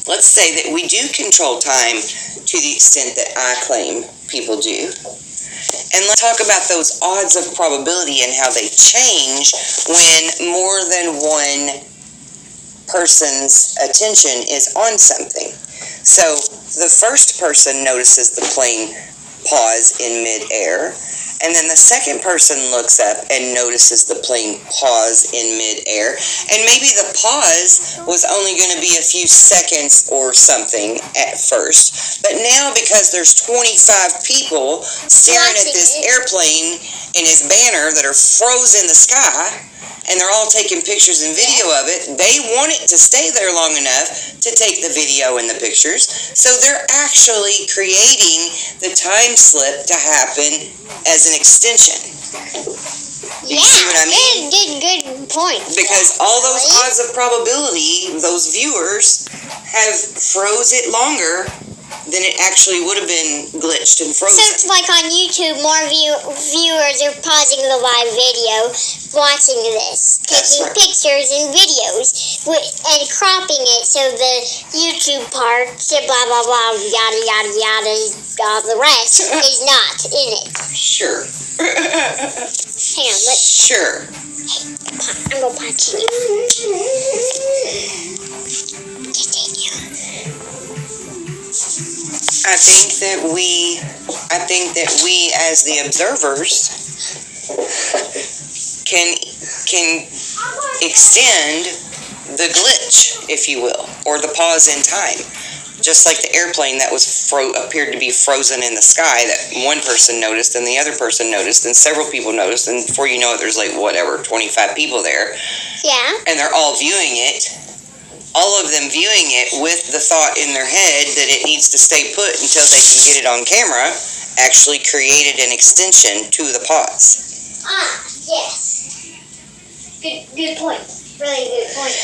let's say that we do control time to the extent that I claim people do. And let's talk about those odds of probability and how they change when more than one person's attention is on something. So the first person notices the plane pause in midair, and then the second person looks up and notices the plane pause in midair, and maybe the pause was only going to be a few seconds or something at first, but now because there's 25 people staring at this airplane and his banner that are frozen in the sky, and they're all taking pictures and video of it, they want it to stay there long enough to take the video and the pictures. So they're actually creating the time slip to happen as an extension. You see what I mean? Good point. Because all those odds of probability, those viewers have froze it longer than it actually would have been glitched and frozen. So it's like on YouTube, more viewers are pausing the live video, watching this, taking pictures and videos, and cropping it so the YouTube part, blah, blah, blah, yada, yada, yada, all the rest is not in it. Sure. Hang on, Sure. I'm going to punch you. Continue. I think that we as the observers can extend the glitch, if you will, or the pause in time. Just like the airplane that was appeared to be frozen in the sky that one person noticed and the other person noticed and several people noticed, and before you know it, there's like 25 people there. Yeah. And they're all viewing it. All of them viewing it with the thought in their head that it needs to stay put until they can get it on camera, actually created an extension to the pause. Yes. Good point. Really good point.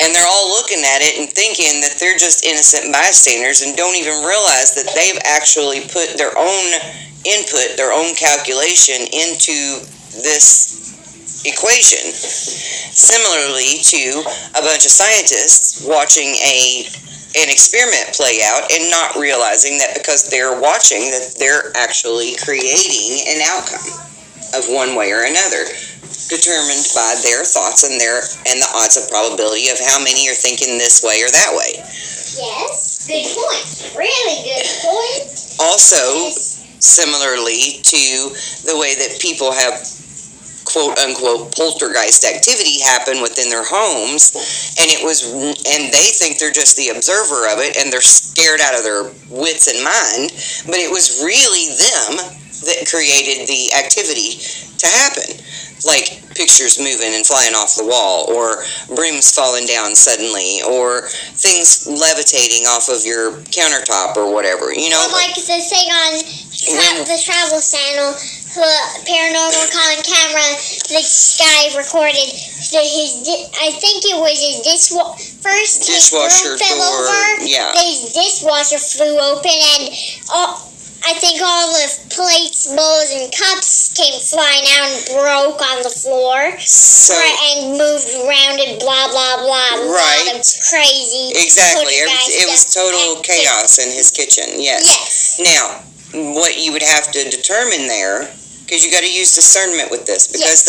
And they're all looking at it and thinking that they're just innocent bystanders and don't even realize that they've actually put their own input, their own calculation into this equation. Similarly to a bunch of scientists watching an experiment play out and not realizing that because they're watching that they're actually creating an outcome of one way or another, determined by their thoughts and the odds of probability of how many are thinking this way or that way. Yes, good point. Really good point. Also, similarly to the way that people have quote-unquote poltergeist activity happen within their homes, and they think they're just the observer of it, and they're scared out of their wits and mind, but it was really them that created the activity to happen. Like pictures moving and flying off the wall, or brooms falling down suddenly, or things levitating off of your countertop or whatever, you know? Or like the thing on the Travel Channel, Paranormal Con camera, this guy recorded I think it was his dishwasher fell over. Yeah. His dishwasher flew open, and I think all the plates, bowls, and cups came flying out and broke on the floor. And moved around and blah, blah, blah. Right. A lot of crazy. Exactly. It was total chaos in his kitchen. Yes. Now, what you would have to determine there, because you got to use discernment with this, because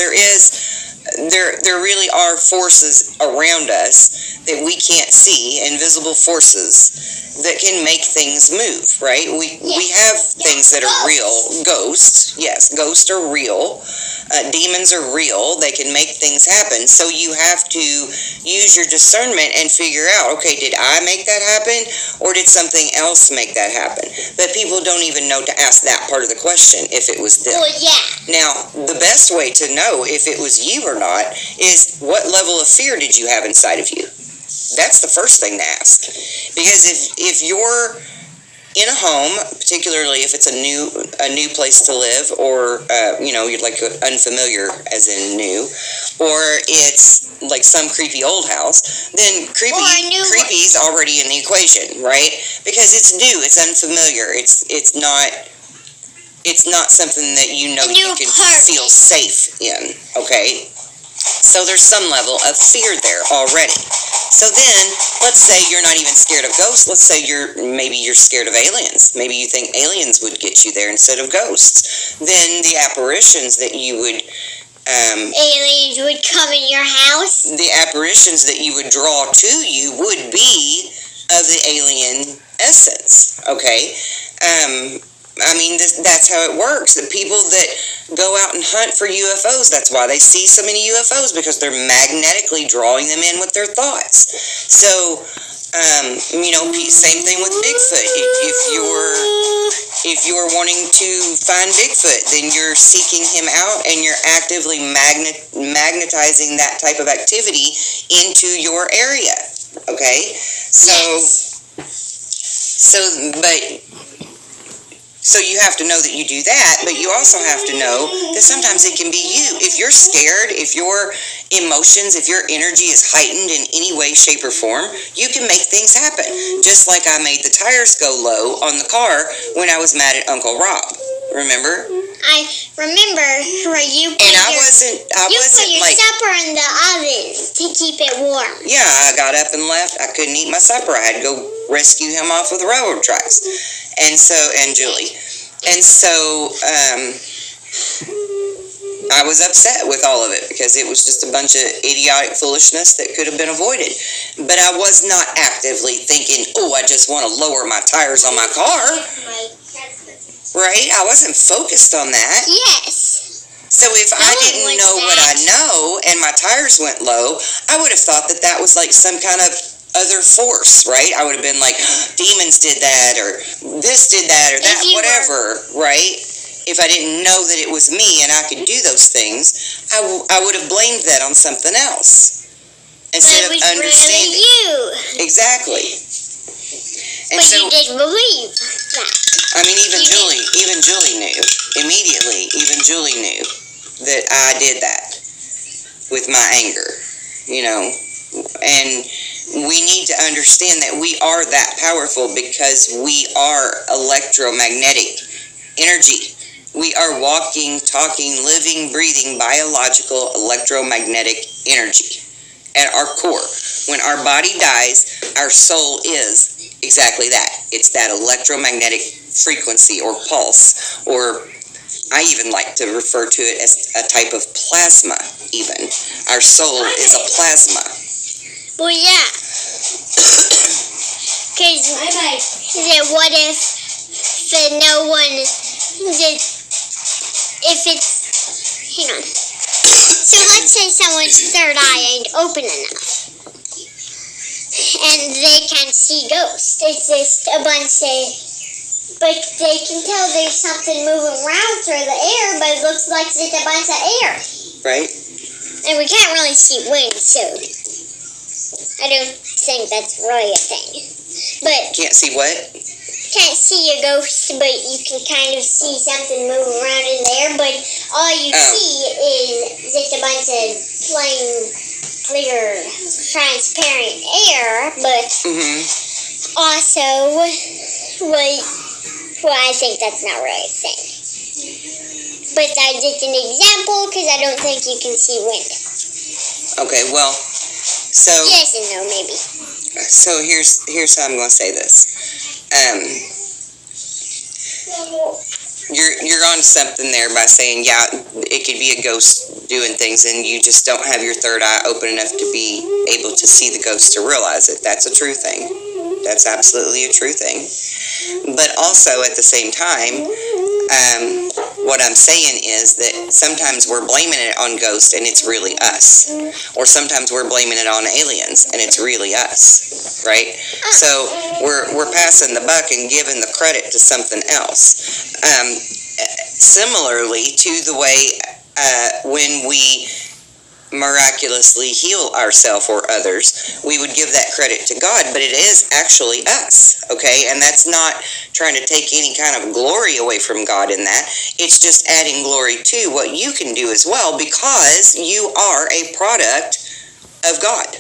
there really are forces around us that we can't see, invisible forces that can make things move, right? We have things that are real. Ghosts, yes, ghosts are real. Demons are real. They can make things happen. So you have to use your discernment and figure out, okay, did I make that happen, or did something else make that happen? But people don't even know to ask that part of the question, if it was them. Well, yeah. Now, the best way to know if it was you or not is what level of fear did you have inside of you? That's the first thing to ask. Because if you're in a home, particularly if it's a new place to live, or you're like unfamiliar as in new, or it's like some creepy old house, then creepy's already in the equation, right? Because it's new, it's unfamiliar, it's not something that you can feel safe in, okay? So there's some level of fear there already. So then, let's say you're not even scared of ghosts. Let's say maybe you're scared of aliens. Maybe you think aliens would get you there instead of ghosts. Then the apparitions that you would... aliens would come in your house? The apparitions that you would draw to you would be of the alien essence, okay? I mean, that's how it works. The people that go out and hunt for UFOs, that's why they see so many UFOs, because they're magnetically drawing them in with their thoughts. So, same thing with Bigfoot. If you're wanting to find Bigfoot, then you're seeking him out and you're actively magnetizing that type of activity into your area, okay? So you have to know that you do that, but you also have to know that sometimes it can be you. If you're scared, if your emotions, if your energy is heightened in any way, shape, or form, you can make things happen. Just like I made the tires go low on the car when I was mad at Uncle Rob. Remember? I remember where you put I wasn't your like supper in the oven to keep it warm. Yeah, I got up and left. I couldn't eat my supper. I had to go rescue him off of the railroad tracks. And Julie. And so, I was upset with all of it because it was just a bunch of idiotic foolishness that could have been avoided. But I was not actively thinking, oh, I just want to lower my tires on my car. Right? I wasn't focused on that. Yes. So if I didn't know what I know and my tires went low, I would have thought that was like some kind of other force, right? I would have been like, demons did that, or this did that, or that, whatever, right? If I didn't know that it was me and I could do those things, I would have blamed that on something else instead of understanding. Really you. Exactly. And but you didn't believe that. I mean, even Julie knew immediately. Even Julie knew that I did that with my anger, and we need to understand that we are that powerful because we are electromagnetic energy. We are walking, talking, living, breathing, biological electromagnetic energy at our core. When our body dies, our soul is exactly that. It's that electromagnetic frequency or pulse, or I even like to refer to it as a type of plasma, even. Our soul is a plasma. Well, yeah. Because what if no one did, if it's, hang on. So let's say someone's third eye ain't open enough. And they can't see ghosts. It's just a bunch of, but they can tell there's something moving around through the air, but it looks like it's a bunch of air. Right. And we can't really see wind, so I don't think that's really a thing. But can't see what? Can't see a ghost, but you can kind of see something moving around in there. But all you see is just a bunch of plain, clear, transparent air. But also, I think that's not really a thing. But that's just an example because I don't think you can see wind. Okay, well, so yes and no, maybe. So here's how I'm going to say this. You're on something there by saying, yeah, it could be a ghost doing things, and you just don't have your third eye open enough to be able to see the ghost to realize it. That's a true thing. That's absolutely a true thing. But also at the same time, what I'm saying is that sometimes we're blaming it on ghosts and it's really us. Or sometimes we're blaming it on aliens and it's really us, right? So we're passing the buck and giving the credit to something else. Similarly to the way when we miraculously heal ourselves or others, we would give that credit to God, but it is actually us, okay? And that's not trying to take any kind of glory away from God in that. It's just adding glory to what you can do as well, because you are a product of God,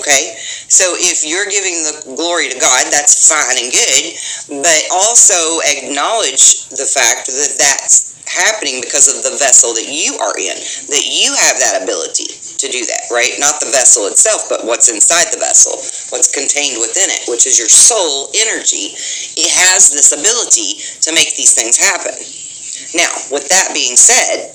okay? So if you're giving the glory to God, that's fine and good, but also acknowledge the fact that that's happening because of the vessel that you are in, that you have that ability to do that, right? Not the vessel itself, but what's inside the vessel, what's contained within it, which is your soul energy. It has this ability to make these things happen. Now, with that being said,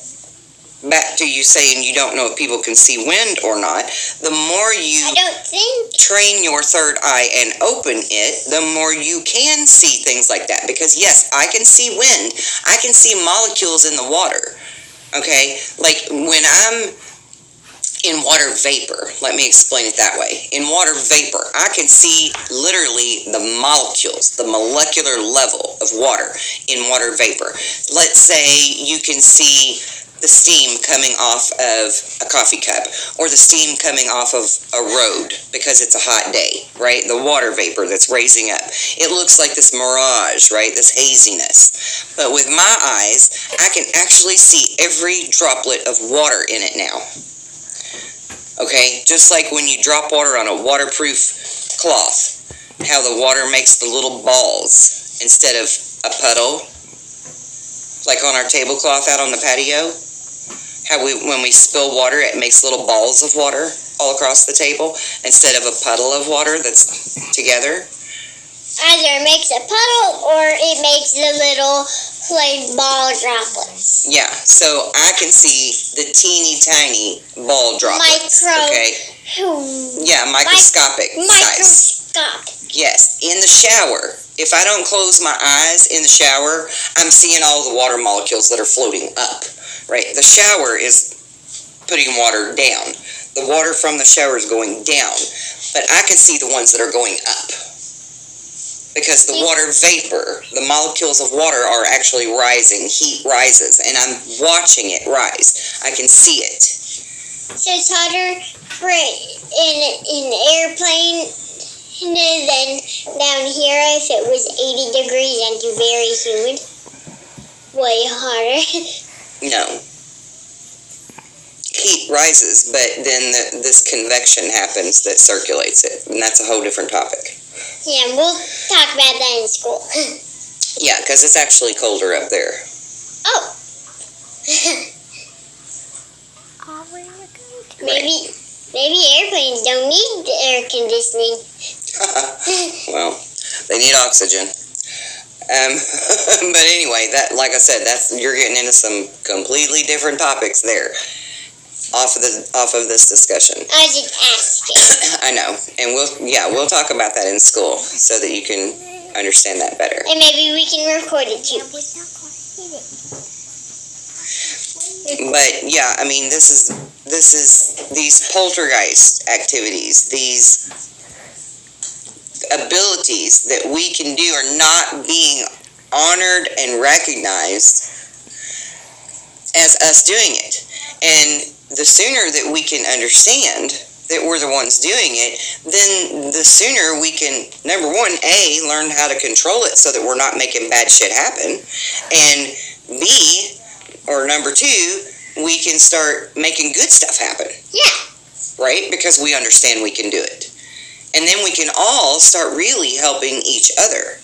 back to you saying you don't know if people can see wind or not, the more you I don't think. train your third eye and open it, the more you can see things like that. Because yes, I can see wind. I can see molecules in the water. Okay? Like when I'm in water vapor, let me explain it that way. In water vapor, I can see literally the molecules, the molecular level of water in water vapor. Let's say you can see the steam coming off of a coffee cup, or the steam coming off of a road because it's a hot day, right? The water vapor that's raising up. It looks like this mirage, right? This haziness. But with my eyes, I can actually see every droplet of water in it now. Okay? Just like when you drop water on a waterproof cloth, how the water makes the little balls instead of a puddle, like on our tablecloth out on the patio. How when we spill water, it makes little balls of water all across the table instead of a puddle of water that's together. Either it makes a puddle or it makes the little like ball droplets. Yeah, so I can see the teeny tiny ball droplets. Okay. Yeah, microscopic size. Microscopic. Yes, in the shower. If I don't close my eyes in the shower, I'm seeing all the water molecules that are floating up. Right, the shower is putting water down. The water from the shower is going down, but I can see the ones that are going up because the water vapor, the molecules of water are actually rising. Heat rises, and I'm watching it rise. I can see it. So it's hotter in an airplane than down here if it was 80 degrees and very humid. Way hotter. No. Heat rises, but then this convection happens that circulates it, and that's a whole different topic. Yeah, we'll talk about that in school. Yeah, because it's actually colder up there. Oh. Maybe airplanes don't need air conditioning. Well, they need oxygen. But anyway, that, like I said, you're getting into some completely different topics there, off of this discussion. I was just asking. I know, and we'll talk about that in school so that you can understand that better. And maybe we can record it too. But yeah, I mean, this is these poltergeist activities, these abilities that we can do are not being honored and recognized as us doing it. And the sooner that we can understand that we're the ones doing it, then the sooner we can, number one, A, learn how to control it so that we're not making bad shit happen, and B, or number two, we can start making good stuff happen. Yeah. Right? Because we understand we can do it. And then we can all start really helping each other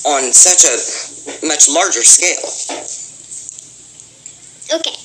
on such a much larger scale. Okay.